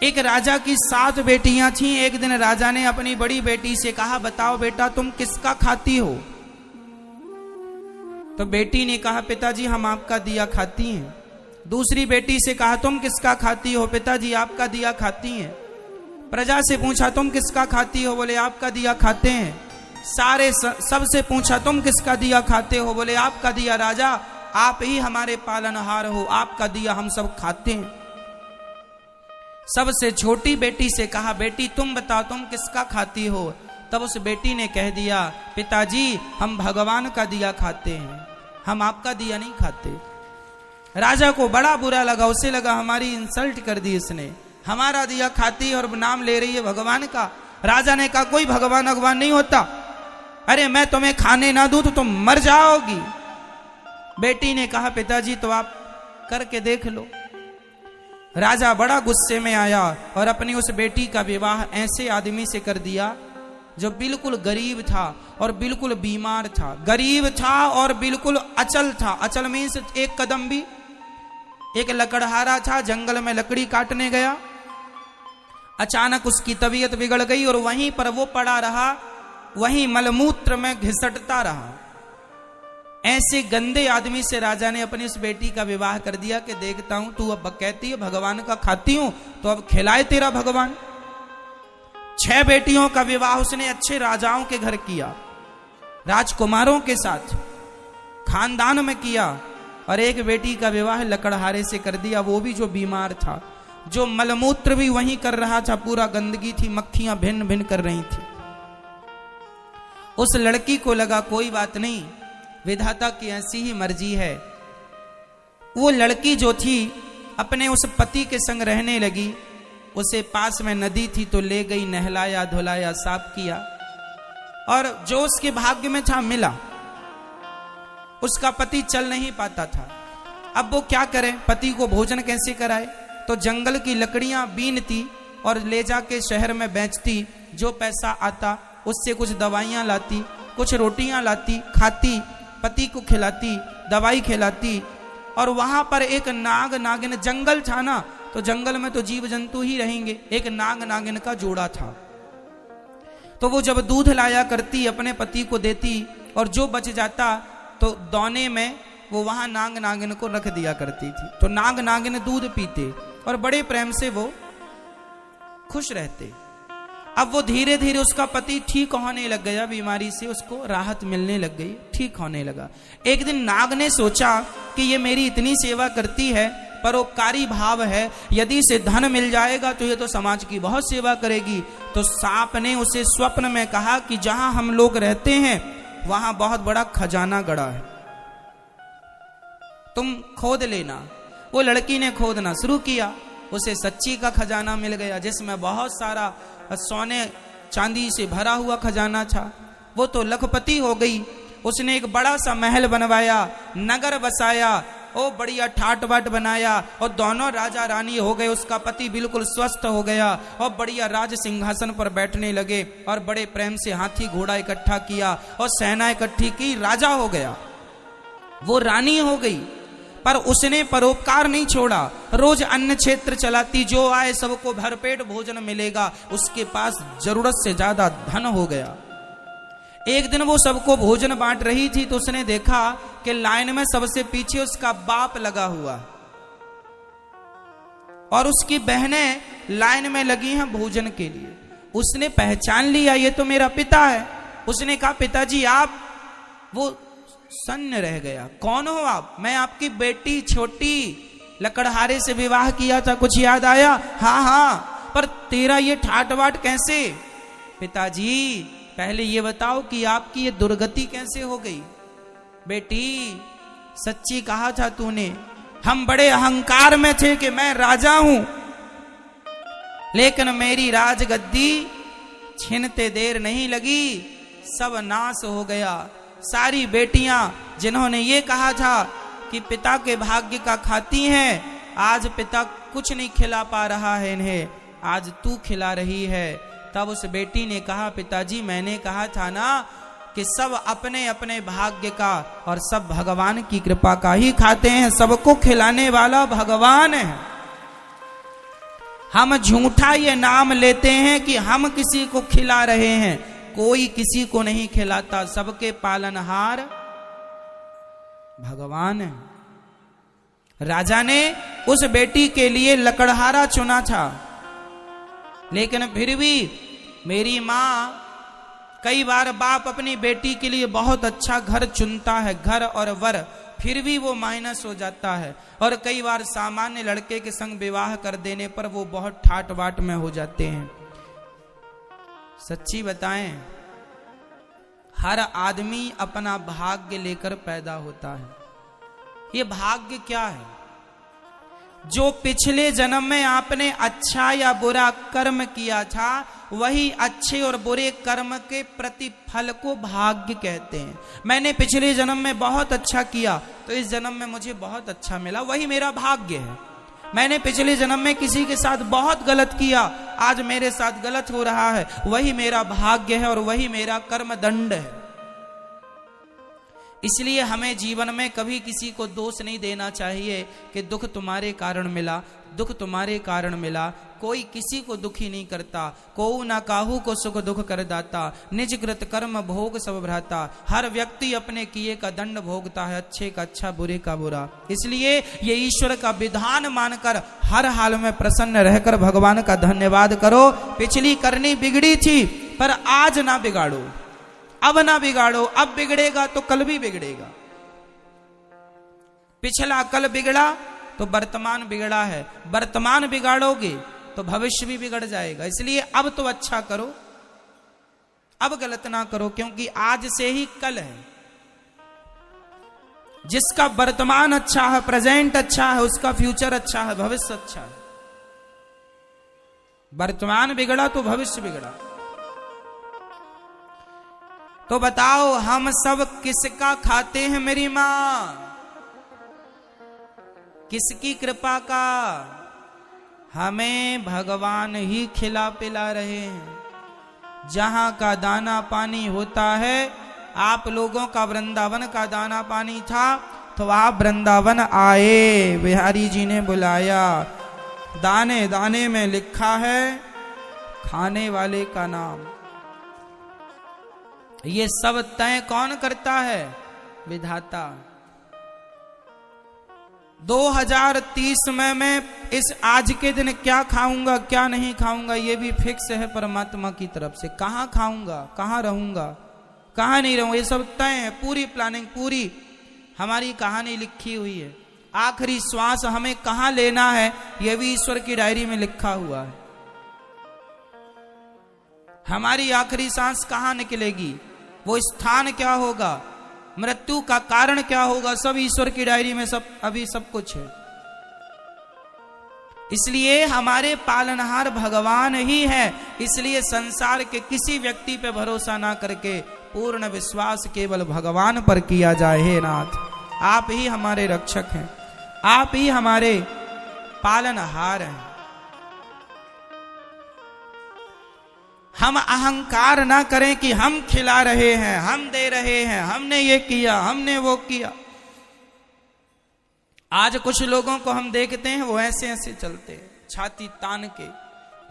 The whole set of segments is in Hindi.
एक राजा की 7 बेटियां थीं। एक दिन राजा ने अपनी बड़ी बेटी से कहा, बताओ बेटा तुम किसका खाती हो? तो बेटी ने कहा, पिताजी हम आपका दिया खाती हैं। दूसरी बेटी से कहा, तुम किसका खाती हो? पिताजी आपका दिया खाती हैं। प्रजा से पूछा, तुम किसका खाती हो? बोले आपका दिया खाते हैं। सबसे पूछा, तुम किसका दिया खाते हो? बोले आपका दिया। राजा आप ही हमारे पालनहार हो, आपका दिया हम सब खाते हैं। सबसे छोटी बेटी से कहा, बेटी तुम बताओ तुम किसका खाती हो? तब उस बेटी ने कह दिया, पिताजी हम भगवान का दिया खाते हैं, हम आपका दिया नहीं खाते। राजा को बड़ा बुरा लगा, उसे लगा हमारी इंसल्ट कर दी इसने, हमारा दिया खाती है और नाम ले रही है भगवान का। राजा ने कहा, कोई भगवान नहीं होता, अरे मैं तुम्हें खाने ना दूं तो तुम मर जाओगी। बेटी ने कहा, पिताजी तो आप करके देख लो। राजा बड़ा गुस्से में आया और अपनी उस बेटी का विवाह ऐसे आदमी से कर दिया जो बिल्कुल गरीब था और बिल्कुल बीमार था। गरीब था और बिल्कुल अचल था। अचल मीन्स एक कदम भी। एक लकड़हारा था, जंगल में लकड़ी काटने गया, अचानक उसकी तबीयत बिगड़ गई और वहीं पर वो पड़ा रहा, वहीं मलमूत्र में घिसटता रहा। ऐसे गंदे आदमी से राजा ने अपनी उस बेटी का विवाह कर दिया कि देखता हूं तू अब कहती है भगवान का खाती हूं तो अब खिलाए तेरा भगवान। 6 बेटियों का विवाह उसने अच्छे राजाओं के घर किया, राजकुमारों के साथ खानदान में किया, और एक बेटी का विवाह लकड़हारे से कर दिया, वो भी जो बीमार था, जो मलमूत्र भी वहीं कर रहा था, पूरा गंदगी थी, मक्खियां भिन्न भिन्न कर रही थी। उस लड़की को लगा कोई बात नहीं, विधाता की ऐसी ही मर्जी है। वो लड़की जो थी अपने उस पति के संग रहने लगी। उसे पास में नदी थी तो ले गई, नहलाया धुलाया साफ किया, और जो उसके भाग्य में था मिला। उसका पति चल नहीं पाता था, अब वो क्या करे, पति को भोजन कैसे कराए? तो जंगल की लकड़ियां बीनती और ले जाके शहर में बेचती, जो पैसा आता उससे कुछ दवाइयां लाती, कुछ रोटियां लाती, खाती, पति को खिलाती, दवाई खिलाती। और वहां पर एक नाग नागिन, जंगल था ना तो जंगल में तो जीव जंतु ही रहेंगे, एक नाग नागिन का जोड़ा था। तो वो जब दूध लाया करती अपने पति को देती, और जो बच जाता तो दौने में वो वहां नाग नागिन को रख दिया करती थी। तो नाग नागिन दूध पीते और बड़े प्रेम से वो खुश रहते। अब वो धीरे धीरे उसका पति ठीक होने लग गया, बीमारी से उसको राहत मिलने लग गई, ठीक होने लगा। एक दिन नाग ने सोचा कि ये मेरी इतनी सेवा करती है, परोपकारी भाव है, यदि इसे धन मिल जाएगा तो ये तो समाज की बहुत सेवा करेगी। तो सांप ने उसे स्वप्न में कहा कि जहां हम लोग रहते हैं वहां बहुत बड़ा खजाना गड़ा है, तुम खोद लेना। वो लड़की ने खोदना शुरू किया, उसे सच्ची का खजाना मिल गया, जिसमें बहुत सारा सोने चांदी से भरा हुआ खजाना था। वो तो लखपति हो गई। उसने एक बड़ा सा महल बनवाया, नगर बसाया, ओ बढ़िया ठाट बाट बनाया, और दोनों राजा रानी हो गए। उसका पति बिल्कुल स्वस्थ हो गया और बढ़िया राज सिंहासन पर बैठने लगे, और बड़े प्रेम से हाथी घोड़ा इकट्ठा किया और सेना इकट्ठी की, राजा हो गया। वो रानी हो गई, पर उसने परोपकार नहीं छोड़ा। रोज अन्न क्षेत्र चलाती, जो आए सबको भरपेट भोजन मिलेगा। उसके पास जरूरत से ज्यादा धन हो गया। एक दिन वो सबको भोजन बांट रही थी तो उसने देखा कि लाइन में सबसे पीछे उसका बाप लगा हुआ और उसकी बहनें लाइन में लगी हैं भोजन के लिए। उसने पहचान लिया, ये तो मेरा पिता है। उसने कहा, पिताजी आप? वो सन्न रह गया, कौन हो आप? मैं आपकी बेटी छोटी, लकड़हारे से विवाह किया था, कुछ याद आया? हाँ, पर तेरा ये ठाट बाट कैसे? पिताजी पहले ये बताओ कि आपकी ये दुर्गति कैसे हो गई? बेटी सच्ची कहा था तूने, हम बड़े अहंकार में थे कि मैं राजा हूं, लेकिन मेरी राजगद्दी छीनते देर नहीं लगी, सब नाश हो गया। सारी बेटियां जिन्होंने ये कहा था कि पिता के भाग्य का खाती हैं, आज पिता कुछ नहीं खिला पा रहा है इन्हें, आज तू खिला रही है। तब उस बेटी ने कहा, पिताजी मैंने कहा था ना कि सब अपने अपने भाग्य का और सब भगवान की कृपा का ही खाते हैं, सबको खिलाने वाला भगवान है। हम झूठा ये नाम लेते हैं कि हम किसी को खिला रहे हैं, कोई किसी को नहीं खिलाता, सबके पालनहार भगवान है। राजा ने उस बेटी के लिए लकड़हारा चुना था, लेकिन फिर भी मेरी माँ, कई बार बाप अपनी बेटी के लिए बहुत अच्छा घर चुनता है, घर और वर, फिर भी वो माइनस हो जाता है, और कई बार सामान्य लड़के के संग विवाह कर देने पर वो बहुत ठाट बाट में हो जाते हैं। सच्ची बताएं, हर आदमी अपना भाग्य लेकर पैदा होता है। ये भाग्य क्या है? जो पिछले जन्म में आपने अच्छा या बुरा कर्म किया था, वही अच्छे और बुरे कर्म के प्रतिफल को भाग्य कहते हैं। मैंने पिछले जन्म में बहुत अच्छा किया तो इस जन्म में मुझे बहुत अच्छा मिला, वही मेरा भाग्य है। मैंने पिछले जन्म में किसी के साथ बहुत गलत किया, आज मेरे साथ गलत हो रहा है, वही मेरा भाग्य है और वही मेरा कर्म दंड है। इसलिए हमें जीवन में कभी किसी को दोष नहीं देना चाहिए कि दुख तुम्हारे कारण मिला, दुख तुम्हारे कारण मिला। कोई किसी को दुखी नहीं करता, कोऊ ना काहू को सुख दुख कर दाता, निज कृत कर्म भोग सब भ्राता। हर व्यक्ति अपने किए का दंड भोगता है, अच्छे का अच्छा, बुरे का बुरा। इसलिए ये ईश्वर का विधान मानकर हर हाल में प्रसन्न रहकर भगवान का धन्यवाद करो। पिछली करनी बिगड़ी थी पर आज ना बिगाड़ो, अब ना बिगाड़ो, अब बिगड़ेगा तो कल भी बिगड़ेगा। पिछला कल बिगड़ा तो वर्तमान बिगड़ा है, वर्तमान बिगाड़ोगे तो भविष्य भी बिगड़ जाएगा। इसलिए अब तो अच्छा करो, अब गलत ना करो, क्योंकि आज से ही कल है। जिसका वर्तमान अच्छा है, प्रेजेंट अच्छा है, उसका फ्यूचर अच्छा है, भविष्य अच्छा है। वर्तमान बिगड़ा तो भविष्य बिगड़ा। तो बताओ हम सब किसका खाते हैं मेरी मां? किसकी कृपा का? हमें भगवान ही खिला पिला रहे हैं। जहां का दाना पानी होता है, आप लोगों का वृंदावन का दाना पानी था तो आप वृंदावन आए, बिहारी जी ने बुलाया। दाने दाने में लिखा है खाने वाले का नाम। ये सब तय कौन करता है? विधाता। 2030 में मैं इस आज के दिन क्या खाऊंगा क्या नहीं खाऊंगा, ये भी फिक्स है परमात्मा की तरफ से। कहाँ खाऊंगा, कहाँ रहूंगा, कहाँ नहीं रहूंगा, ये सब तय है। पूरी प्लानिंग, पूरी हमारी कहानी लिखी हुई है। आखिरी श्वास हमें कहाँ लेना है, यह भी ईश्वर की डायरी में लिखा हुआ है। हमारी आखिरी सांस कहाँ निकलेगी, वो स्थान क्या होगा, मृत्यु का कारण क्या होगा, सब ईश्वर की डायरी में सब अभी सब कुछ है। इसलिए हमारे पालनहार भगवान ही है। इसलिए संसार के किसी व्यक्ति पे भरोसा ना करके पूर्ण विश्वास केवल भगवान पर किया जाए। हे नाथ, आप ही हमारे रक्षक हैं, आप ही हमारे पालनहार हैं। हम अहंकार ना करें कि हम खिला रहे हैं, हम दे रहे हैं, हमने ये किया, हमने वो किया। आज कुछ लोगों को हम देखते हैं वो ऐसे ऐसे चलते हैं, छाती तान के।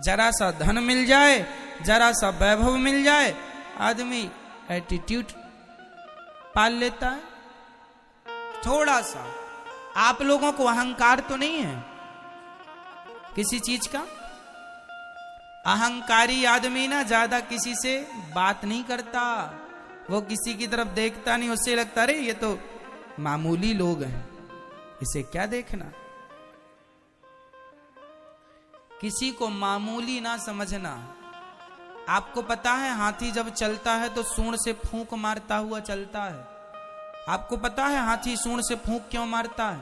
जरा सा धन मिल जाए, जरा सा वैभव मिल जाए, आदमी एटीट्यूड पाल लेता है। थोड़ा सा आप लोगों को अहंकार तो नहीं है किसी चीज का? अहंकारी आदमी ना ज्यादा किसी से बात नहीं करता, वो किसी की तरफ देखता नहीं, उससे लगता अरे ये तो मामूली लोग हैं, इसे क्या देखना। किसी को मामूली ना समझना। आपको पता है हाथी जब चलता है तो सूंड से फूंक मारता हुआ चलता है। आपको पता है हाथी सूंड से फूंक क्यों मारता है?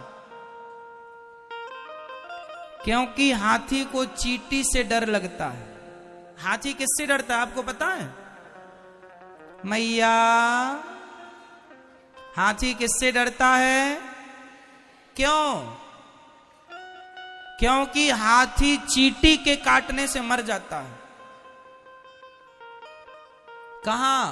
क्योंकि हाथी को चींटी से डर लगता है। हाथी किससे डरता है आपको पता है? मैया, हाथी किससे डरता है? क्यों? क्योंकि हाथी चींटी के काटने से मर जाता है। कहां?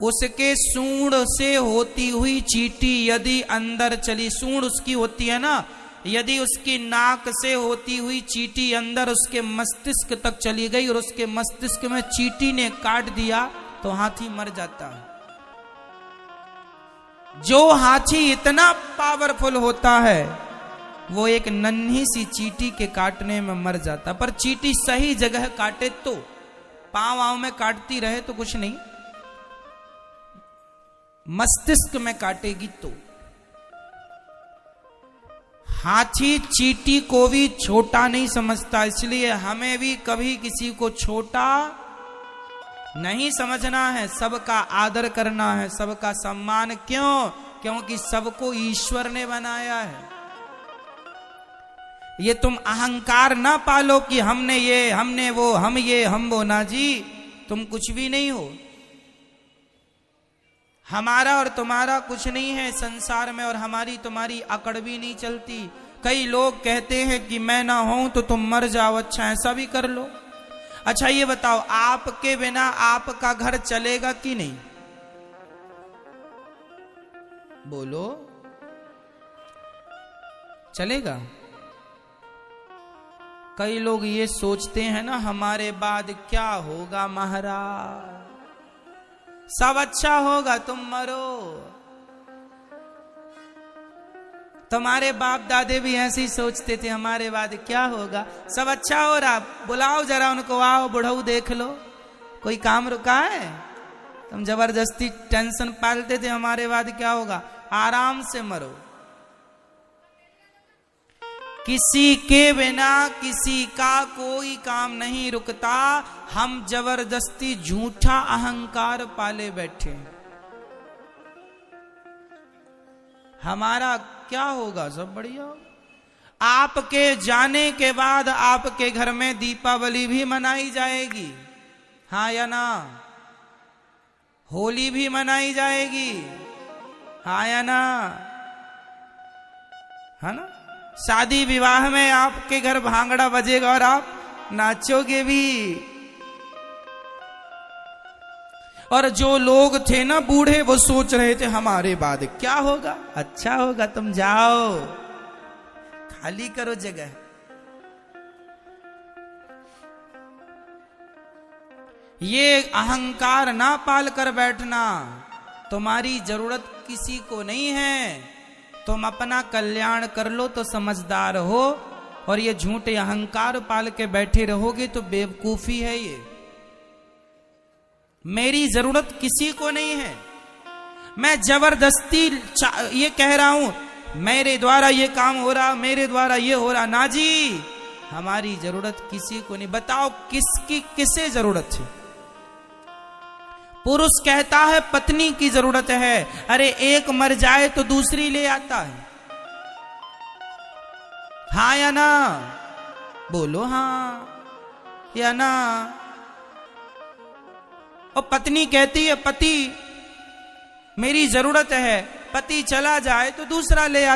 उसके सूंड से होती हुई चींटी यदि अंदर चली, सूंड उसकी होती है ना, यदि उसकी नाक से होती हुई चींटी अंदर उसके मस्तिष्क तक चली गई और उसके मस्तिष्क में चींटी ने काट दिया तो हाथी मर जाता है। जो हाथी इतना पावरफुल होता है वो एक नन्ही सी चींटी के काटने में मर जाता, पर चींटी सही जगह काटे तो, पांव आंव में काटती रहे तो कुछ नहीं, मस्तिष्क में काटेगी तो। हाथी चींटी को भी छोटा नहीं समझता, इसलिए हमें भी कभी किसी को छोटा नहीं समझना है, सबका आदर करना है, सबका सम्मान। क्यों? क्योंकि सबको ईश्वर ने बनाया है। ये तुम अहंकार ना पालो कि हमने ये, हमने वो, हम ये, हम वो, ना जी, तुम कुछ भी नहीं हो। हमारा और तुम्हारा कुछ नहीं है संसार में, और हमारी तुम्हारी अकड़ भी नहीं चलती। कई लोग कहते हैं कि मैं ना हूं तो तुम मर जाओ, अच्छा ऐसा भी कर लो। अच्छा ये बताओ, आपके बिना आपका घर चलेगा कि नहीं? बोलो, चलेगा? कई लोग ये सोचते हैं ना, हमारे बाद क्या होगा महाराज, सब अच्छा होगा, तुम मरो। तुम्हारे बाप दादे भी ऐसे ही सोचते थे, हमारे बाद क्या होगा, सब अच्छा हो रहा, बुलाओ जरा उनको, आओ बुढ़ऊ देख लो, कोई काम रुका है? तुम जबरदस्ती टेंशन पालते थे, हमारे बाद क्या होगा, आराम से मरो। किसी के बिना किसी का कोई काम नहीं रुकता, हम जबरदस्ती झूठा अहंकार पाले बैठे। हमारा क्या होगा, सब बढ़िया। आपके जाने के बाद आपके घर में दीपावली भी मनाई जाएगी, हाँ या ना? होली भी मनाई जाएगी, हाँ या ना? है ना? शादी विवाह में आपके घर भांगड़ा बजेगा और आप नाचोगे भी। और जो लोग थे ना बूढ़े, वो सोच रहे थे हमारे बाद क्या होगा, अच्छा होगा, तुम जाओ खाली करो जगह। ये अहंकार ना पाल कर बैठना, तुम्हारी जरूरत किसी को नहीं है, तुम अपना कल्याण कर लो तो समझदार हो, और ये झूठे अहंकार पाल के बैठे रहोगे तो बेवकूफी है। ये मेरी जरूरत किसी को नहीं है, मैं जबरदस्ती ये कह रहा हूं मेरे द्वारा ये काम हो रहा, मेरे द्वारा ये हो रहा, ना जी, हमारी जरूरत किसी को नहीं। बताओ किसकी किसे जरूरत है? पुरुष कहता है पत्नी की जरूरत है, अरे एक मर जाए तो दूसरी ले आता है, हाँ या ना? बोलो हाँ या ना? और पत्नी कहती है पति मेरी जरूरत है, पति चला जाए तो दूसरा ले आता।